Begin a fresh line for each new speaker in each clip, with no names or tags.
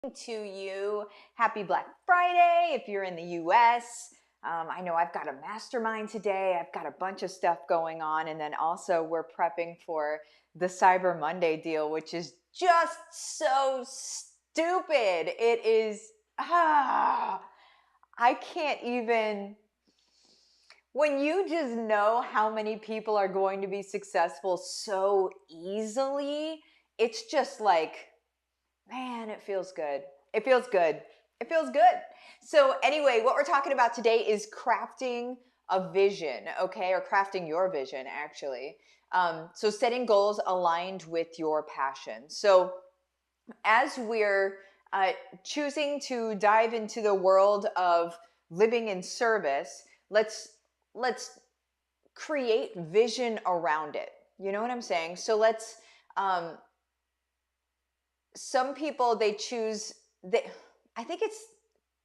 To you. Happy Black Friday if you're in the US. I know I've got a mastermind today. I've got a bunch of stuff going on. And then also we're prepping for the Cyber Monday deal, which is just so stupid. It is, I can't even, when you just know how many people are going to be successful so easily, it's just like, man, it feels good. It feels good. It feels good. So anyway, what we're talking about today is crafting a vision, okay? Or crafting your vision, actually. So setting goals aligned with your passion. So as we're choosing to dive into the world of living in service, let's create vision around it. You know what I'm saying? So let's some people they choose they I think it's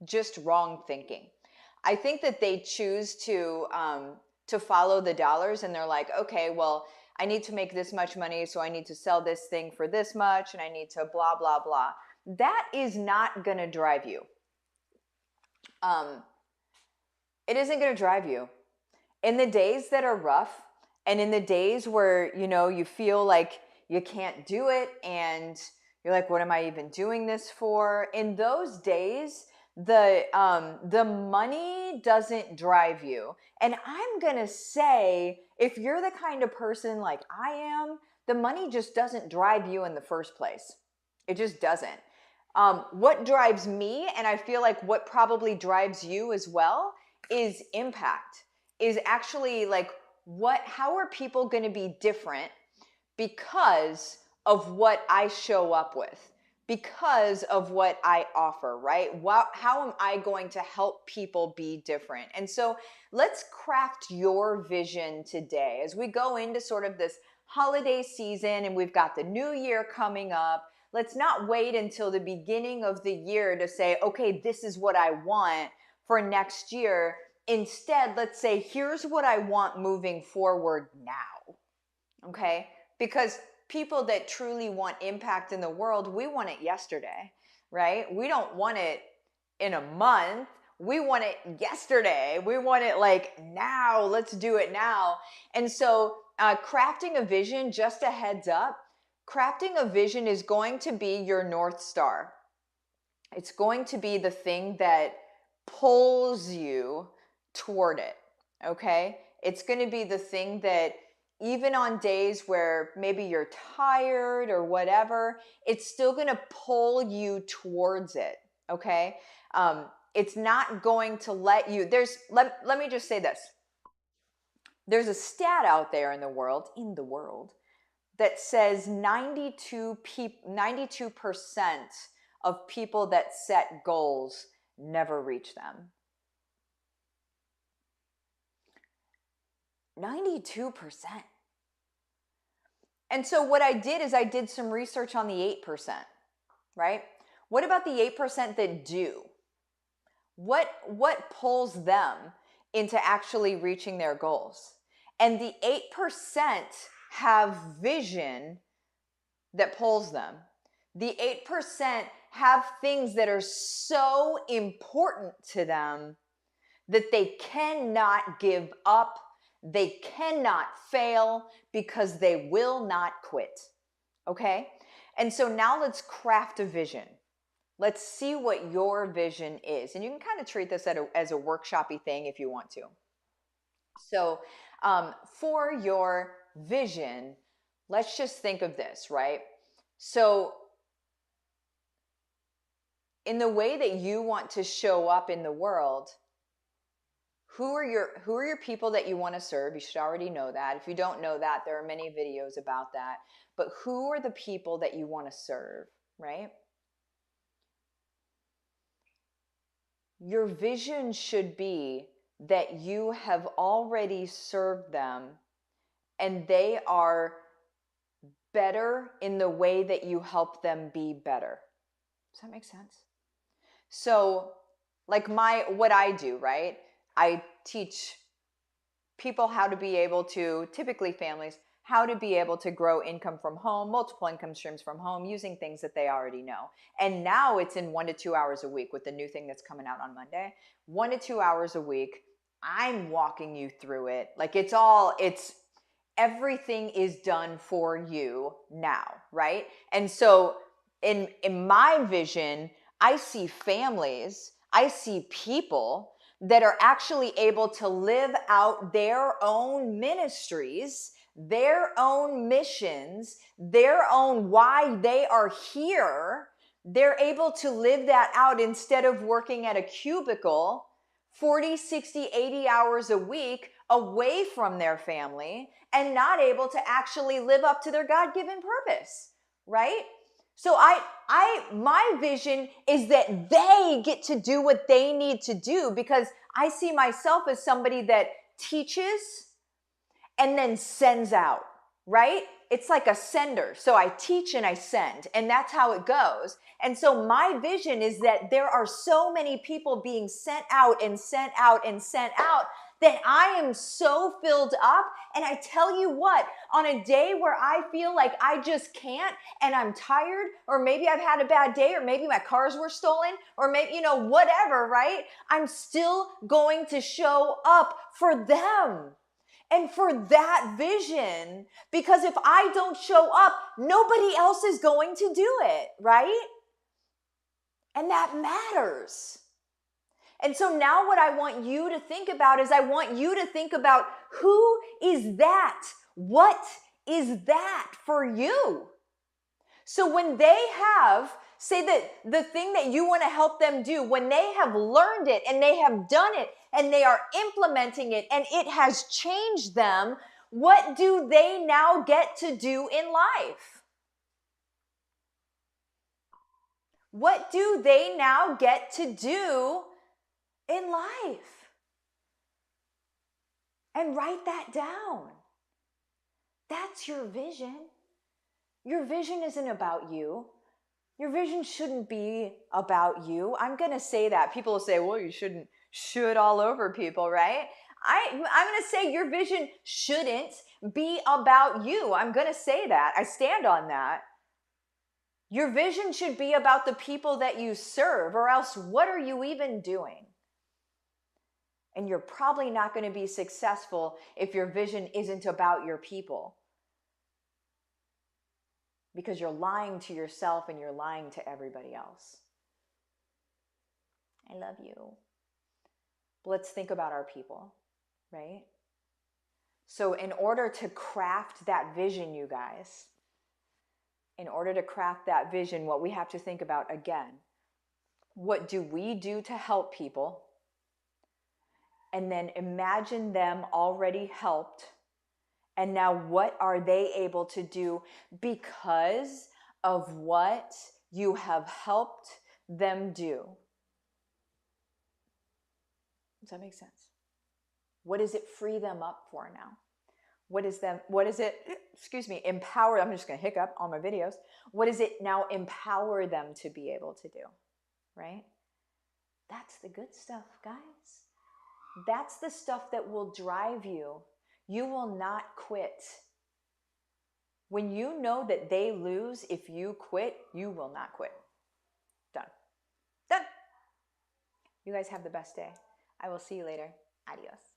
just wrong thinking. I think that they choose to follow the dollars, and they're like, okay, well, I need to make this much money, so I need to sell this thing for this much, and I need to blah blah blah. That is not going to drive you. um it isn't going to drive you in the days that are rough, and in the days where you feel like you can't do it, and you're like, what am I even doing this for? In those days, the money doesn't drive you. And I'm gonna say, if you're the kind of person like I am, the money just doesn't drive you in the first place. It just doesn't. What drives me, and I feel like what probably drives you as well, is impact. Is actually like, how are people going to be different because of what I show up with, because of what I offer, right? How am I going to help people be different? And so let's craft your vision today as we go into sort of this holiday season, and we've got the new year coming up. Let's not wait until the beginning of the year to say, okay, this is what I want for next year. Instead, let's say, here's what I want moving forward now. Okay? Because people that truly want impact in the world, we want it yesterday, right? We don't want it in a month. We want it yesterday. We want it like now. Let's do it now. And so, crafting a vision, just a heads up, crafting a vision is going to be your North Star. It's going to be the thing that pulls you toward it, okay? It's going to be the thing that, even on days where maybe you're tired or whatever, it's still going to pull you towards it, okay? It's not going to let you, let me just say this. There's a stat out there in the world, that says 92% of people that set goals never reach them. 92%. And so what I did is I did some research on the 8%, right? What about the 8% that do? What pulls them into actually reaching their goals? And the 8% have vision that pulls them. The 8% have things that are so important to them that they cannot give up. They cannot fail because they will not quit. Okay? And so now let's craft a vision. Let's see what your vision is. And you can kind of treat this as a workshopy thing if you want to. So for your vision, let's just think of this, right? So in the way that you want to show up in the world, who are your people that you want to serve? You should already know that. If you don't know that, there are many videos about that. But who are the people that you want to serve, right? Your vision should be that you have already served them and they are better in the way that you help them be better. Does that make sense? So, like what I do, right? I teach people how to be able to, typically families, how to be able to grow income from home, multiple income streams from home, using things that they already know. And now it's in 1 to 2 hours a week with the new thing that's coming out on Monday. 1 to 2 hours a week. I'm walking you through it. Like it's everything is done for you now, right? And so in my vision, I see families, I see people that are actually able to live out their own ministries, their own missions, their own why they are here. They're able to live that out instead of working at a cubicle 40, 60, 80 hours a week away from their family and not able to actually live up to their God-given purpose, right? So my vision is that they get to do what they need to do, because I see myself as somebody that teaches and then sends out, right? It's like a sender. So I teach and I send, and that's how it goes. And so my vision is that there are so many people being sent out and sent out and sent out that I am so filled up. And I tell you what, on a day where I feel like I just can't and I'm tired, or maybe I've had a bad day, or maybe my cars were stolen, or maybe, whatever, right? I'm still going to show up for them and for that vision, because if I don't show up, nobody else is going to do it, right? And that matters. And so now what I want you to think about is, I want you to think about, who is that? What is that for you? So when they have, say that the thing that you want to help them do, when they have learned it and they have done it and they are implementing it and it has changed them, what do they now get to do in life? What do they now get to do in life? And write that down. That's your vision. Your vision isn't about you. Your vision shouldn't be about you. I'm going to say that. People will say, well, you shouldn't should all over people, right? I'm going to say your vision shouldn't be about you. I'm going to say that. I stand on that. Your vision should be about the people that you serve, or else what are you even doing? And you're probably not going to be successful if your vision isn't about your people, because you're lying to yourself and you're lying to everybody else. I love you. But let's think about our people, right? So in order to craft that vision, you guys, in order to craft that vision, what we have to think about, again, what do we do to help people? And then imagine them already helped. And now what are they able to do because of what you have helped them do? Does that make sense? What does it free them up for now? What is it, empower, I'm just going to hiccup on my videos. What does it now empower them to be able to do, right? That's the good stuff, guys. That's the stuff that will drive you. You will not quit. When you know that they lose if you quit, you will not quit. Done. Done. You guys have the best day. I will see you later. Adios.